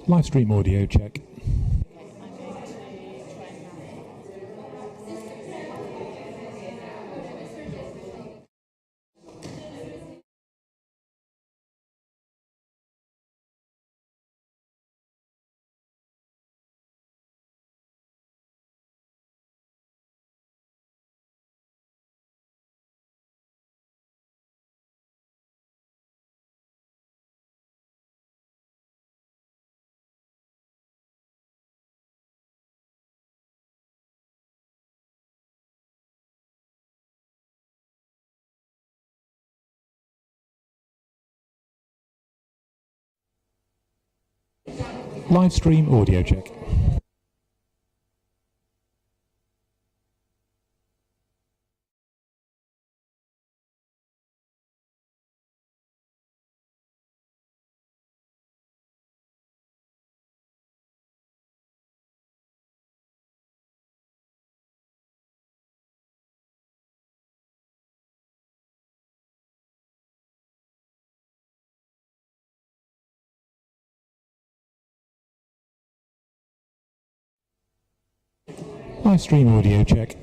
Live stream audio check. Live stream audio check. Live stream audio check.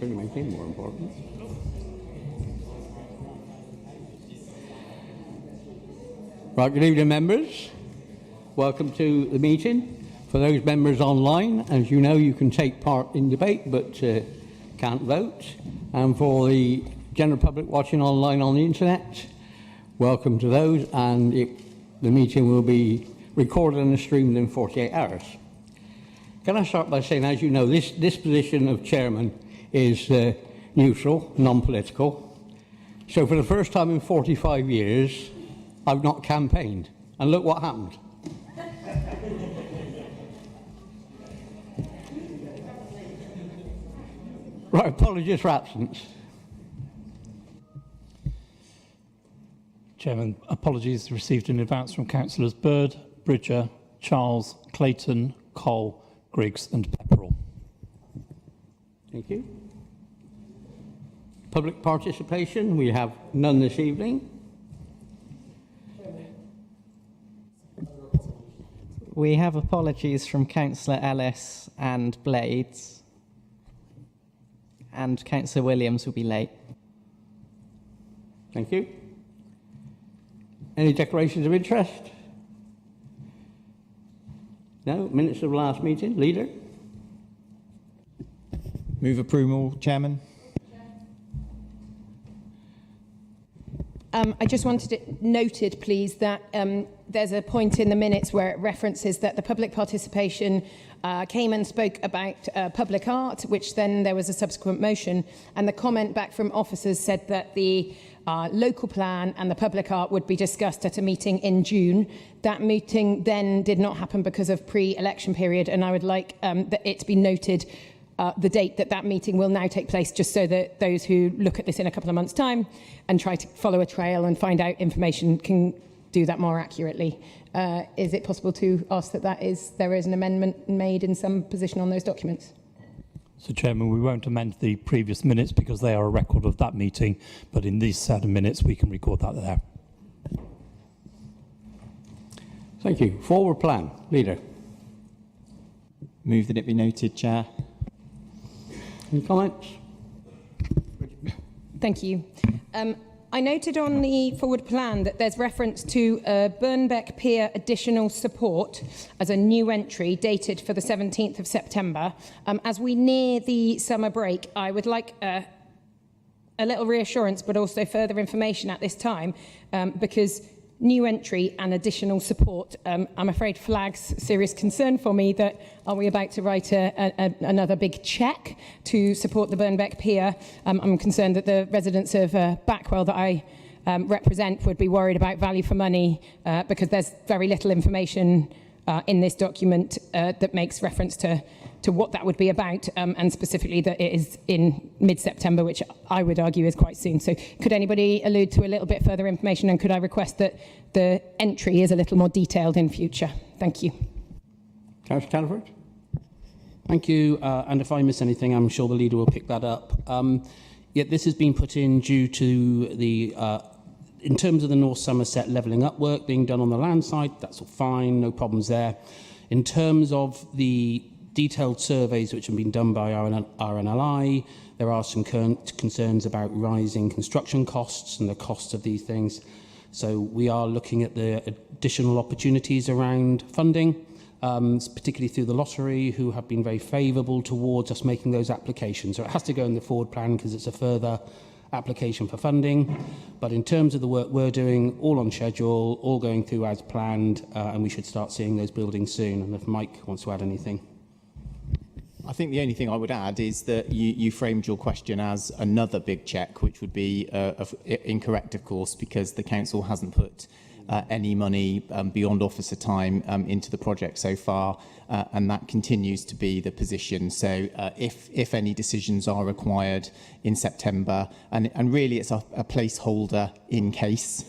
certainly make him more important. Right, good evening, members. Welcome to the meeting. For those members online, as you know, you can take part in debate, but can't vote. And for the general public watching online on the internet, welcome to those. And the meeting will be recorded and streamed in 48 hours. Can I start by saying, as you know, this position of chairman is neutral, non-political. So for the first time in 45 years, I've not campaigned. And look what happened. Right, apologies for absence. Chairman, apologies received in advance from Councillors Bird, Bridger, Charles, Clayton, Cole, Griggs and Pepperell. Thank you. Public participation, we have none this evening. We have apologies from Councillor Ellis and Blades, and Councillor Williams will be late. Thank you. Any declarations of interest? No? Minutes of last meeting? Leader? Move approval, Chairman. I just wanted it noted, please, that there's a point in the minutes where it references that the public participation came and spoke about public art, which then there was a subsequent motion, and the comment back from officers said that the local plan and the public art would be discussed at a meeting in June. That meeting then did not happen because of pre-election period, and I would like that it to be noted the date that meeting will now take place, just so that those who look at this in a couple of months' time and try to follow a trail and find out information can do that more accurately. Is it possible to ask that there is an amendment made in some position on those documents? So, Chairman, we won't amend the previous minutes because they are a record of that meeting, but in these set of minutes we can record that there. Thank you. Forward plan. Leader? Move that it be noted, Chair. Any comments? Thank you. I noted on the forward plan that there's reference to Burnbeck Pier additional support as a new entry dated for the 17th of September. As we near the summer break, I would like a little reassurance, but also further information at this time, because new entry and additional support, I'm afraid flags serious concern for me that are we about to write another big cheque to support the Burnbeck Pier? I'm concerned that the residents of Backwell that I represent would be worried about value for money because there's very little information in this document that makes reference to what that would be about, and specifically that it is in mid-September, which I would argue is quite soon. So could anybody allude to a little bit further information, and could I request that the entry is a little more detailed in future? Thank you. Councillor Talford? Thank you, and if I miss anything, I'm sure the leader will pick that up. Yet this has been put in due to the in terms of the North Somerset levelling up work being done on the land side. That's all fine, no problems there. In terms of the detailed surveys which have been done by RNLI, there are some concerns about rising construction costs and the costs of these things. So we are looking at the additional opportunities around funding, particularly through the lottery, who have been very favourable towards us making those applications. So it has to go in the forward plan because it's a further application for funding. But in terms of the work we're doing, all on schedule, all going through as planned, and we should start seeing those buildings soon. And if Mike wants to add anything. I think the only thing I would add is that you framed your question as another big cheque, which would be incorrect, of course, because the council hasn't put any money beyond officer time into the project so far, and that continues to be the position. So if any decisions are required in September, and really it's a placeholder in case,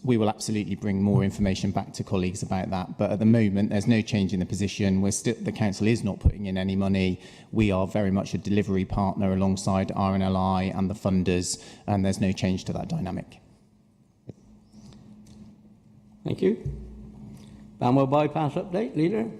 we will absolutely bring more information back to colleagues about that. But at the moment, there's no change in the position. The council is not putting in any money. We are very much a delivery partner alongside RNLI and the funders, and there's no change to that dynamic. Thank you. Banwell bypass update, Leader.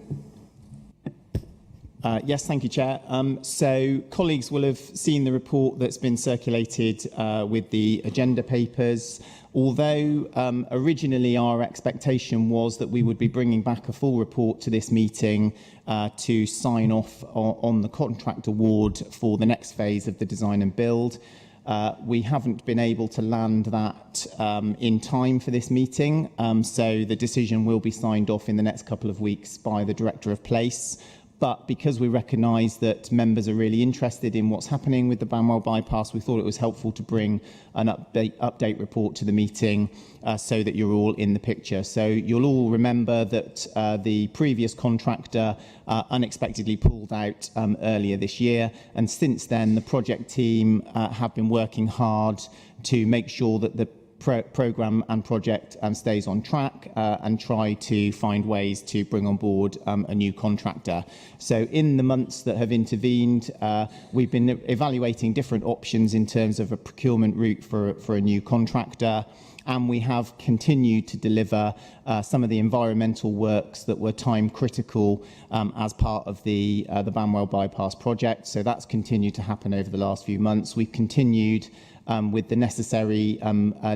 Yes, thank you, Chair. So colleagues will have seen the report that's been circulated with the agenda papers. Although originally our expectation was that we would be bringing back a full report to this meeting to sign off on the contract award for the next phase of the design and build. We haven't been able to land that in time for this meeting, so the decision will be signed off in the next couple of weeks by the Director of Place. But because we recognise that members are really interested in what's happening with the Banwell bypass, we thought it was helpful to bring an update report to the meeting so that you're all in the picture. So you'll all remember that the previous contractor unexpectedly pulled out earlier this year. And since then, the project team have been working hard to make sure that the programme and project stays on track and try to find ways to bring on board a new contractor. So in the months that have intervened, we've been evaluating different options in terms of a procurement route for a new contractor. And we have continued to deliver some of the environmental works that were time critical as part of the Banwell Bypass project. So that's continued to happen over the last few months. We've continued with the necessary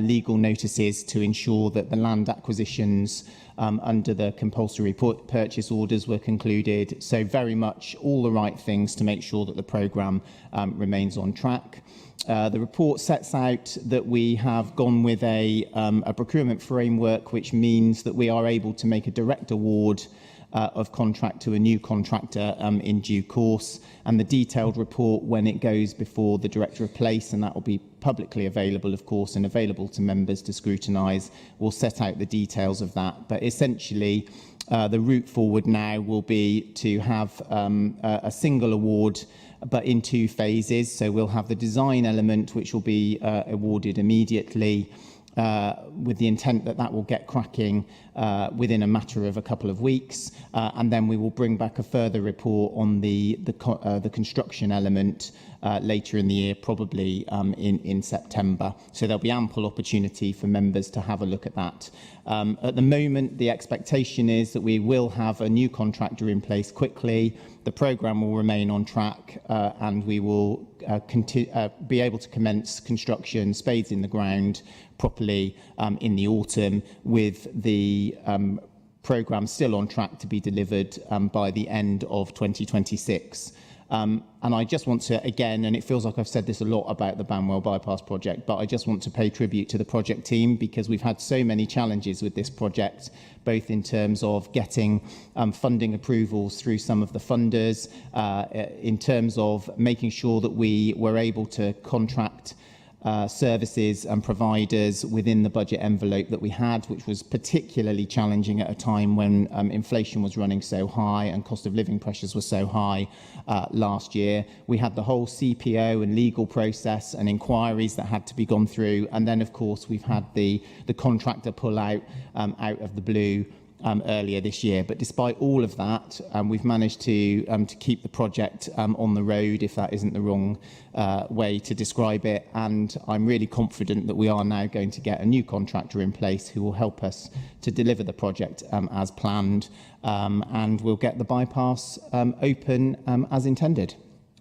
legal notices to ensure that the land acquisitions under the compulsory purchase orders were concluded. So very much all the right things to make sure that the programme remains on track. The report sets out that we have gone with a procurement framework, which means that we are able to make a direct award of contract to a new contractor in due course, and the detailed report, when it goes before the Director of Place, and that will be publicly available, of course, and available to members to scrutinise, will set out the details of that. But essentially, the route forward now will be to have a single award, but in two phases. So we'll have the design element, which will be awarded immediately, with the intent that that will get cracking within a matter of a couple of weeks, and then we will bring back a further report on the construction element later in the year, probably in September. So there'll be ample opportunity for members to have a look at that. At the moment, the expectation is that we will have a new contractor in place quickly. The programme will remain on track, and we will be able to commence construction, spades in the ground, properly in the autumn, with the programme still on track to be delivered by the end of 2026. And I just want to, again, and it feels like I've said this a lot about the Banwell Bypass project, but I just want to pay tribute to the project team, because we've had so many challenges with this project, both in terms of getting funding approvals through some of the funders, in terms of making sure that we were able to contract services and providers within the budget envelope that we had, which was particularly challenging at a time when inflation was running so high and cost of living pressures were so high last year. We had the whole CPO and legal process and inquiries that had to be gone through, and then of course we've had the contractor pull out of the blue earlier this year. But despite all of that, we've managed to keep the project on the road, if that isn't the wrong way to describe it. And I'm really confident that we are now going to get a new contractor in place who will help us to deliver the project as planned, and we'll get the bypass open as intended.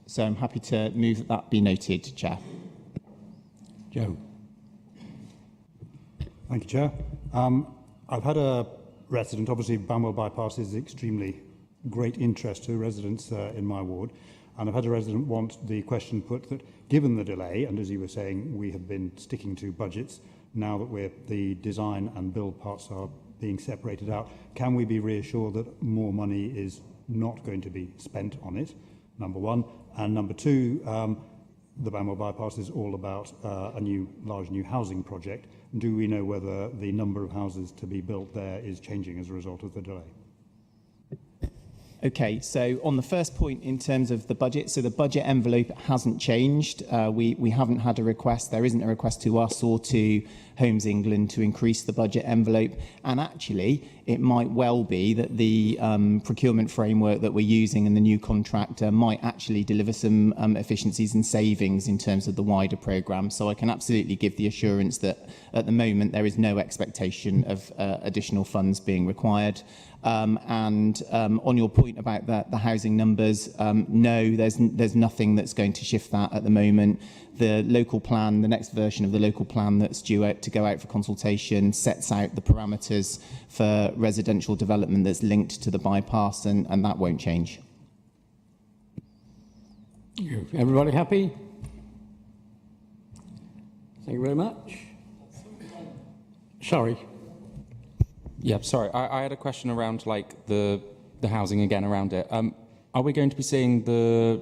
So I'm happy to move that that be noted, Chair. Joe. Thank you, Chair. I've had a resident, obviously Banwell Bypass is extremely great interest to residents in my ward, and I've had a resident want the question put that given the delay, and as you were saying, we have been sticking to budgets, now that the design and build parts are being separated out, can we be reassured that more money is not going to be spent on it, number one, and number two, the Banwell Bypass is all about a large new housing project. Do we know whether the number of houses to be built there is changing as a result of the delay? Okay, so on the first point in terms of the budget, so the budget envelope hasn't changed. We haven't had a request. There isn't a request to us or to Homes England to increase the budget envelope. And actually, it might well be that the procurement framework that we're using and the new contractor might actually deliver some efficiencies and savings in terms of the wider programme. So I can absolutely give the assurance that at the moment there is no expectation of additional funds being required. On your point about the housing numbers, no, there's nothing that's going to shift that at the moment. The local plan, the next version of the local plan that's due to go out for consultation, sets out the parameters for residential development that's linked to the bypass, and that won't change. Everybody happy? Thank you very much. Sorry. Yeah, sorry. I had a question around like the housing again around it. Are we going to be seeing the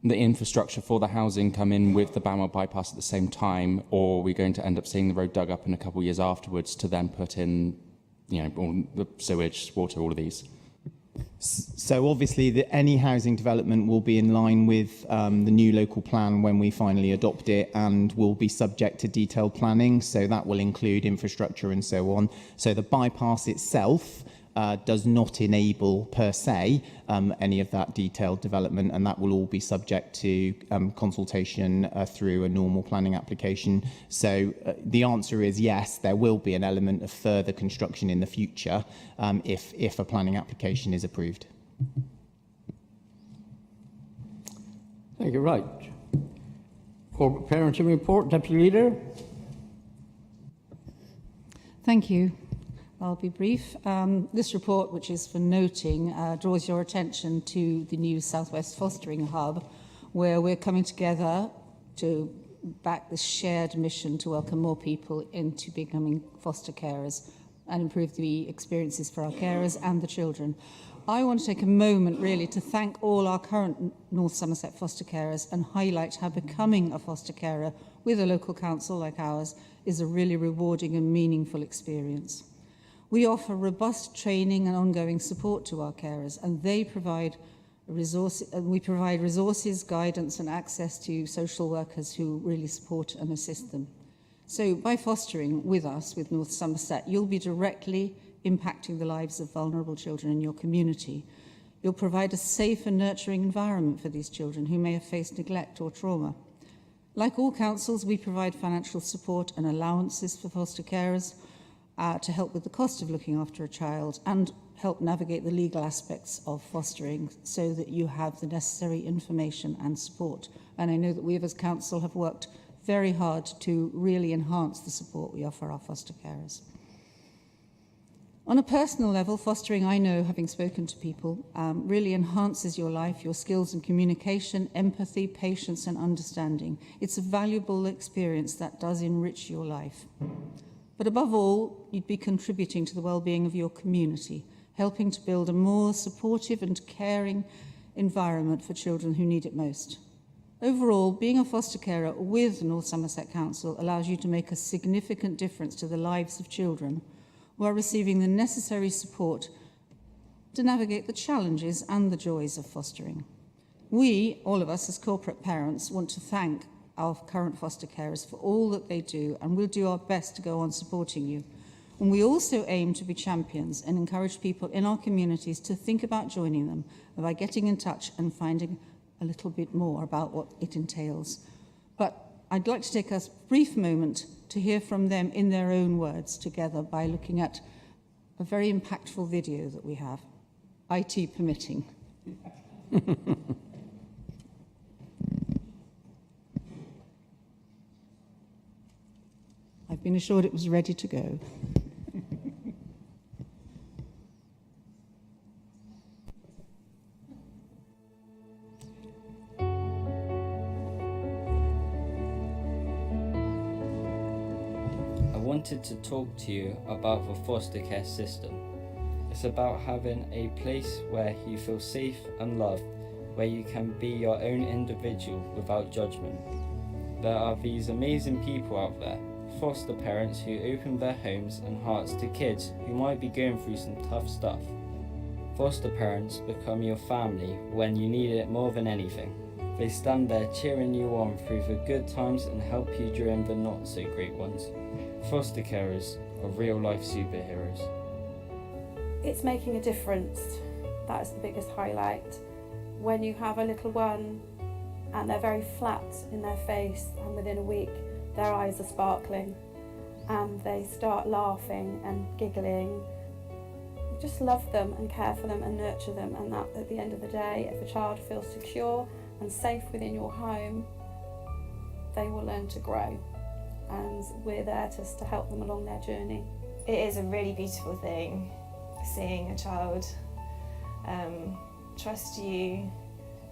infrastructure for the housing come in with the Banwell bypass at the same time, or are we going to end up seeing the road dug up in a couple of years afterwards to then put in, you know, all the sewage, water, all of these? So obviously any housing development will be in line with the new local plan when we finally adopt it, and will be subject to detailed planning. So that will include infrastructure and so on. So the bypass itself does not enable per se any of that detailed development, and that will all be subject to consultation through a normal planning application. So the answer is yes, there will be an element of further construction in the future if a planning application is approved. Thank you. Right. Corporate parenting report, Deputy Leader. Thank you. I'll be brief. This report, which is for noting, draws your attention to the new South West Fostering Hub, where we're coming together to back this shared mission to welcome more people into becoming foster carers and improve the experiences for our carers and the children. I want to take a moment really to thank all our current North Somerset foster carers and highlight how becoming a foster carer with a local council like ours is a really rewarding and meaningful experience. We offer robust training and ongoing support to our carers, and they provide we provide resources, guidance and access to social workers who really support and assist them. So by fostering with us, with North Somerset, you'll be directly impacting the lives of vulnerable children in your community. You'll provide a safe and nurturing environment for these children who may have faced neglect or trauma. Like all councils, we provide financial support and allowances for foster carers to help with the cost of looking after a child and help navigate the legal aspects of fostering so that you have the necessary information and support. And I know that we as council have worked very hard to really enhance the support we offer our foster carers. On a personal level, fostering, I know, having spoken to people, really enhances your life, your skills in communication, empathy, patience and understanding. It's a valuable experience that does enrich your life. But above all, you'd be contributing to the well-being of your community, helping to build a more supportive and caring environment for children who need it most. Overall, being a foster carer with North Somerset Council allows you to make a significant difference to the lives of children who are receiving the necessary support to navigate the challenges and the joys of fostering. We, all of us as corporate parents, want to thank our current foster carers for all that they do, and we'll do our best to go on supporting you. And we also aim to be champions and encourage people in our communities to think about joining them by getting in touch and finding a little bit more about what it entails. But I'd like to take a brief moment to hear from them in their own words together by looking at a very impactful video that we have, IT permitting. I've been assured it was ready to go. I wanted to talk to you about the foster care system. It's about having a place where you feel safe and loved, where you can be your own individual without judgment. There are these amazing people out there, foster parents who open their homes and hearts to kids who might be going through some tough stuff. Foster parents become your family when you need it more than anything. They stand there cheering you on through the good times and help you during the not so great ones. Foster carers are real life superheroes. It's making a difference. That is the biggest highlight. When you have a little one and they're very flat in their face, and within a week their eyes are sparkling and they start laughing and giggling. You just love them and care for them and nurture them, and that at the end of the day, if a child feels secure and safe within your home, they will learn to grow, and we're there to help them along their journey. It is a really beautiful thing seeing a child trust you,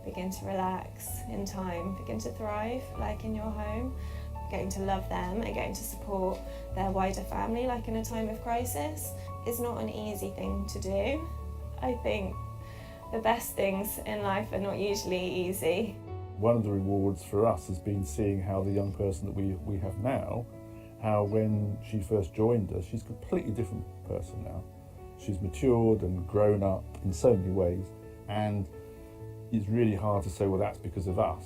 begin to relax in time, begin to thrive like in your home, getting to love them and getting to support their wider family like in a time of crisis is not an easy thing to do. I think the best things in life are not usually easy. One of the rewards for us has been seeing how the young person that we have now, how when she first joined us, she's a completely different person now. She's matured and grown up in so many ways, and it's really hard to say, well, that's because of us.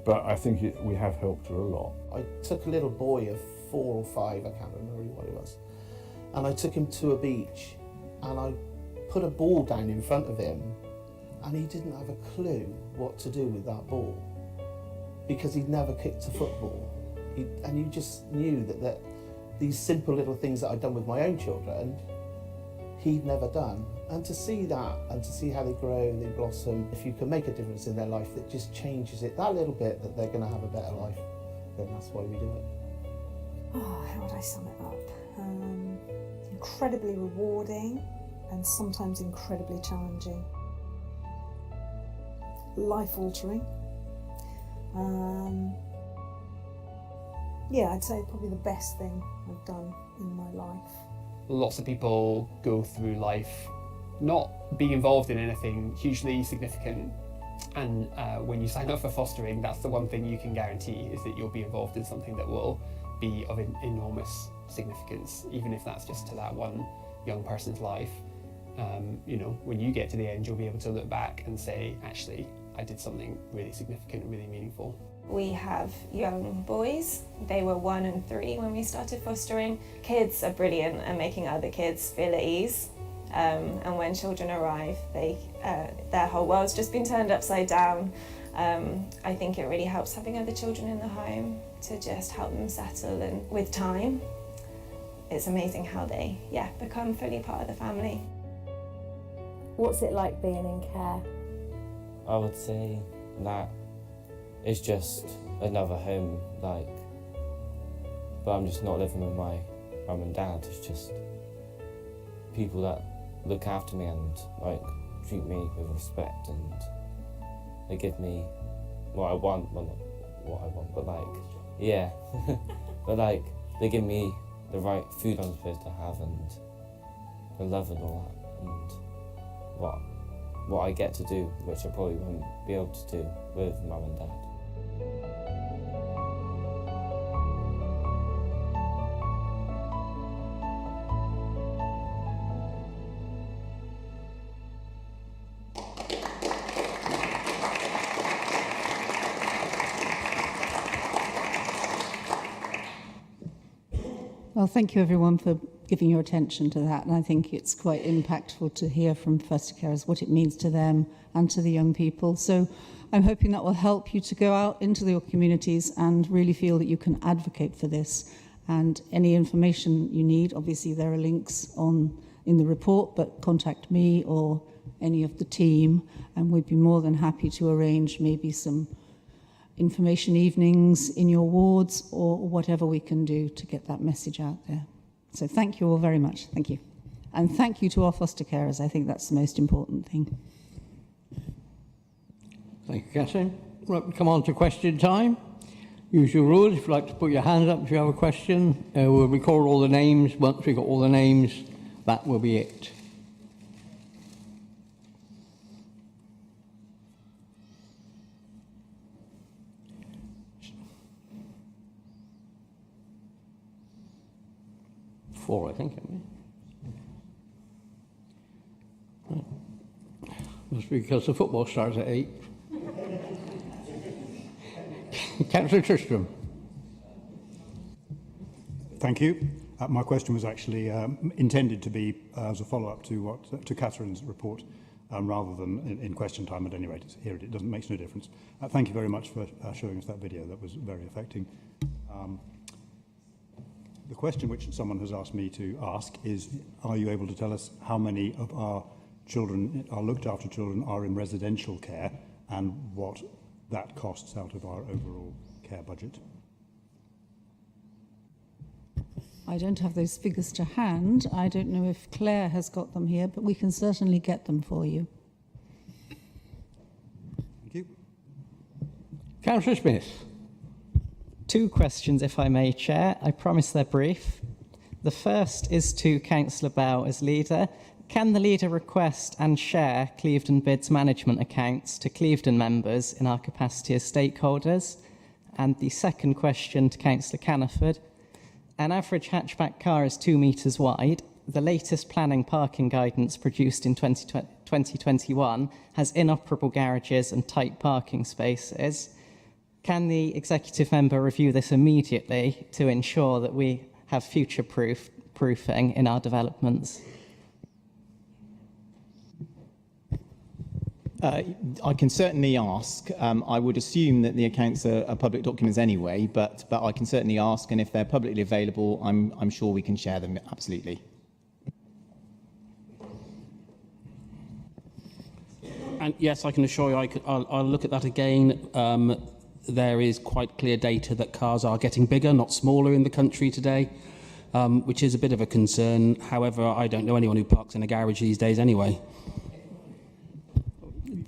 But I think we have helped her a lot. I took a little boy of 4 or 5, I can't remember what he was, and I took him to a beach and I put a ball down in front of him, and he didn't have a clue what to do with that ball because he'd never kicked a football. And you just knew that these simple little things that I'd done with my own children, he'd never done. And to see that and to see how they grow and they blossom, if you can make a difference in their life that just changes it that little bit, that they're going to have a better life, then that's why we do it. Oh, how would I sum it up? Incredibly rewarding and sometimes incredibly challenging. Life-altering. Yeah, I'd say probably the best thing I've done in my life. Lots of people go through life not being involved in anything hugely significant, and when you sign up for fostering, that's the one thing you can guarantee, is that you'll be involved in something that will be of enormous significance, even if that's just to that one young person's life. You know, when you get to the end, you'll be able to look back and say, actually, I did something really significant, really meaningful. We have young boys. They were 1 and 3 when we started fostering. Kids are brilliant at making other kids feel at ease. And when children arrive, their whole world's just been turned upside down. I think it really helps having other children in the home to just help them settle, and with time, it's amazing how they become fully part of the family. What's it like being in care? I would say that it's just another home, but I'm just not living with my mum and dad. It's just people that look after me and treat me with respect, and they give me what I want. Well, not what I want, but but they give me the right food I'm supposed to have, and the love and all that, and what I get to do, which I probably wouldn't be able to do with mum and dad. Well, thank you everyone for giving your attention to that, and I think it's quite impactful to hear from foster carers what it means to them and to the young people. So I'm hoping that will help you to go out into your communities and really feel that you can advocate for this. And any information you need, obviously there are links in the report, but contact me or any of the team, and we'd be more than happy to arrange maybe some information evenings in your wards or whatever we can do to get that message out there. So thank you all very much. Thank you. And thank you to our foster carers. I think that's the most important thing. Thank you, Catherine. Right, we come on to question time. Usual rules, if you'd like to put your hand up if you have a question. We'll record all the names. Once we've got all the names, that will be it. Four, I think, haven't we? Right. Must be because the football starts at 8. Councillor Tristram. Thank you. My question was actually intended to be as a follow-up to Catherine's report, rather than in question time. At any rate, here it doesn't make no difference. Thank you very much for showing us that video. That was very affecting. The question which someone has asked me to ask is: are you able to tell us how many of our children, our looked after children, are in residential care, and what that costs out of our overall care budget? I don't have those figures to hand. I don't know if Claire has got them here, but we can certainly get them for you. Thank you. Councillor Smith. 2 questions, if I may, Chair. I promise they're brief. The first is to Councillor Bow as leader. Can the leader request and share Clevedon Bid's management accounts to Clevedon members in our capacity as stakeholders? And the second question to Councillor Caniford. An average hatchback car is 2 metres wide. The latest planning parking guidance produced in 2021 has inoperable garages and tight parking spaces. Can the executive member review this immediately to ensure that we have future-proofing in our developments? I can certainly ask. I would assume that the accounts are public documents anyway, but I can certainly ask, and if they're publicly available, I'm sure we can share them, absolutely. And yes, I can assure you, I'll look at that again. There is quite clear data that cars are getting bigger, not smaller in the country today, which is a bit of a concern. However, I don't know anyone who parks in a garage these days anyway.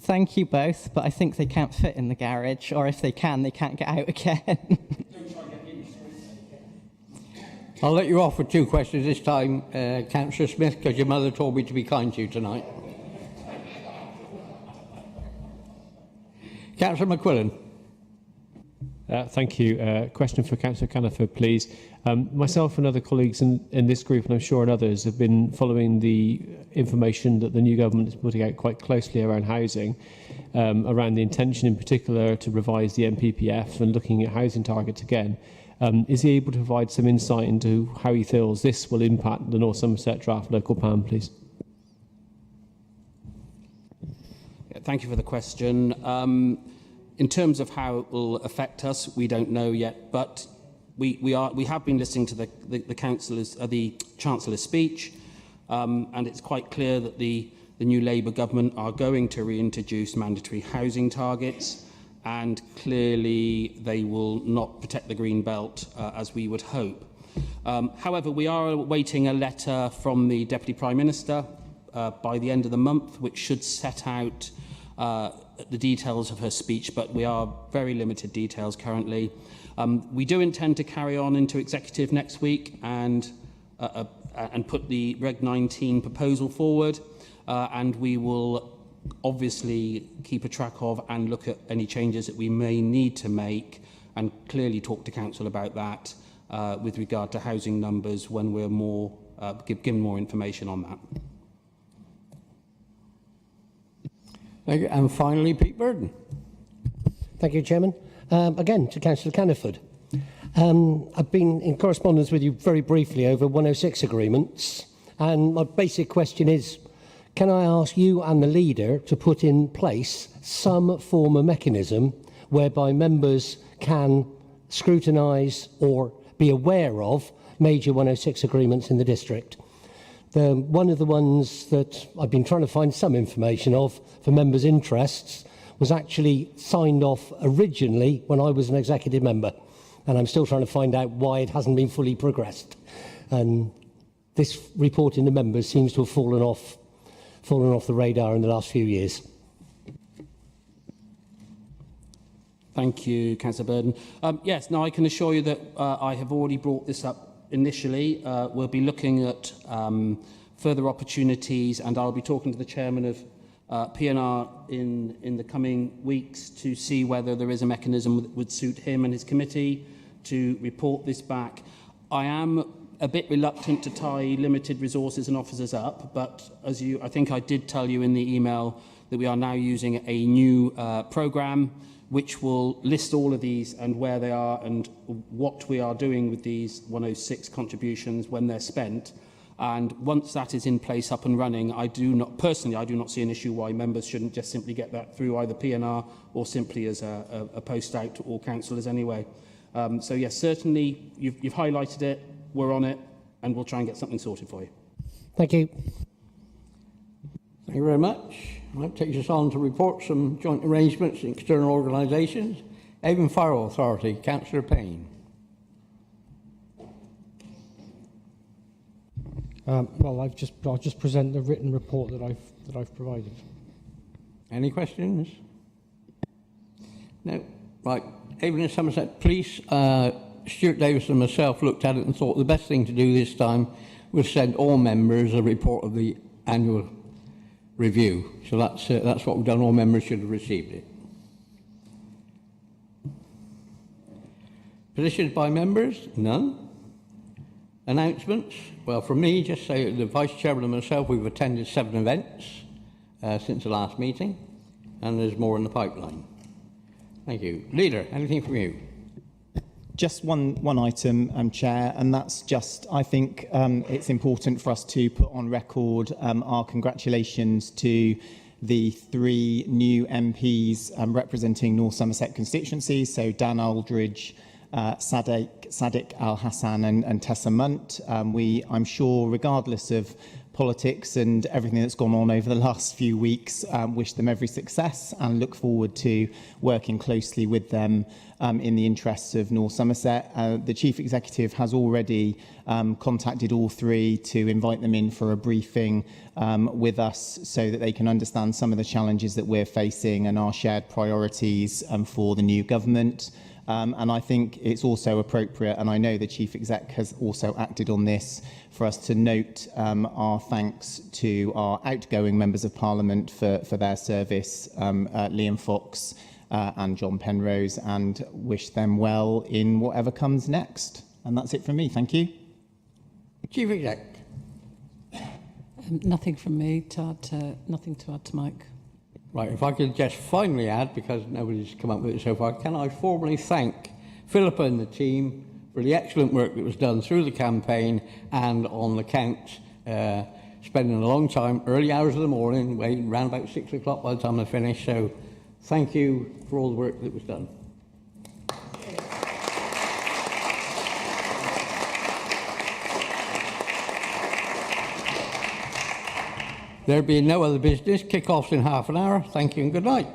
Thank you both, but I think they can't fit in the garage, or if they can, they can't get out again. I'll let you off with 2 questions this time, Councillor Smith, because your mother told me to be kind to you tonight. Councillor McQuillan. Thank you. Question for Councillor Caniford, please. Myself and other colleagues in this group, and I'm sure in others, have been following the information that the new government is putting out quite closely around housing, around the intention in particular to revise the MPPF and looking at housing targets again. Is he able to provide some insight into how he feels this will impact the North Somerset draft local plan, please? Thank you for the question. In terms of how it will affect us, we don't know yet, but we have been listening to the Chancellor's speech, and it's quite clear that the new Labour government are going to reintroduce mandatory housing targets, and clearly they will not protect the green belt as we would hope. However, we are awaiting a letter from the Deputy Prime Minister by the end of the month, which should set out the details of her speech, but we are very limited details currently. We do intend to carry on into executive next week and put the Reg 19 proposal forward, and we will obviously keep a track of and look at any changes that we may need to make, and clearly talk to Council about that with regard to housing numbers when we're more given more information on that. Thank you. And finally, Pete Burden. Thank you, Chairman. Again, to Councillor Caniford. I've been in correspondence with you very briefly over 106 agreements, and my basic question is, can I ask you and the leader to put in place some form of mechanism whereby members can scrutinise or be aware of major 106 agreements in the district? One of the ones that I've been trying to find some information of for members' interests was actually signed off originally when I was an executive member, and I'm still trying to find out why it hasn't been fully progressed. And this reporting to members seems to have fallen off the radar in the last few years. Thank you, Councillor Burden. Yes, now I can assure you that I have already brought this up initially. We'll be looking at further opportunities, and I'll be talking to the chairman of PNR in the coming weeks to see whether there is a mechanism that would suit him and his committee to report this back. I am a bit reluctant to tie limited resources and officers up, but I think I did tell you in the email that we are now using a new programme which will list all of these and where they are and what we are doing with these 106 contributions when they're spent. And once that is in place, up and running, I do not see an issue why members shouldn't just simply get that through either P&R or simply as a post out to all councillors anyway. So yes, certainly you've highlighted it, we're on it, and we'll try and get something sorted for you. Thank you. Thank you very much. That takes us on to report some joint arrangements in external organisations. Avon Fire Authority, Councillor Payne. Well, I'll just present the written report that I've provided. Any questions? No. Right. Avon and Somerset Police, Stuart Davis and myself looked at it and thought the best thing to do this time was send all members a report of the annual review. So that's what we've done. All members should have received it. Petitions by members? None. Announcements? Well, from me, just say the Vice Chairman and myself, we've attended 7 events since the last meeting, and there's more in the pipeline. Thank you. Leader, anything from you? Just one item, Chair, and that's just, I think it's important for us to put on record our congratulations to the 3 new MPs representing North Somerset constituencies, so Dan Aldridge, Sadiq Al-Hassan and Tessa Munt. I'm sure, regardless of politics and everything that's gone on over the last few weeks, wish them every success and look forward to working closely with them in the interests of North Somerset. The Chief Executive has already contacted all 3 to invite them in for a briefing with us so that they can understand some of the challenges that we're facing and our shared priorities for the new government. And I think it's also appropriate, and I know the Chief Exec has also acted on this, for us to note our thanks to our outgoing Members of Parliament for their service, Liam Fox and John Penrose, and wish them well in whatever comes next. And that's it from me. Thank you. Chief Exec. Nothing from me to add nothing to add to Mike. Right, if I could just finally add, because nobody's come up with it so far, can I formally thank Philippa and the team for the excellent work that was done through the campaign and on the count, spending a long time, early hours of the morning, waiting around about 6 o'clock by the time I finished. So thank you for all the work that was done. There being no other business, kick-off's in half an hour. Thank you and good night.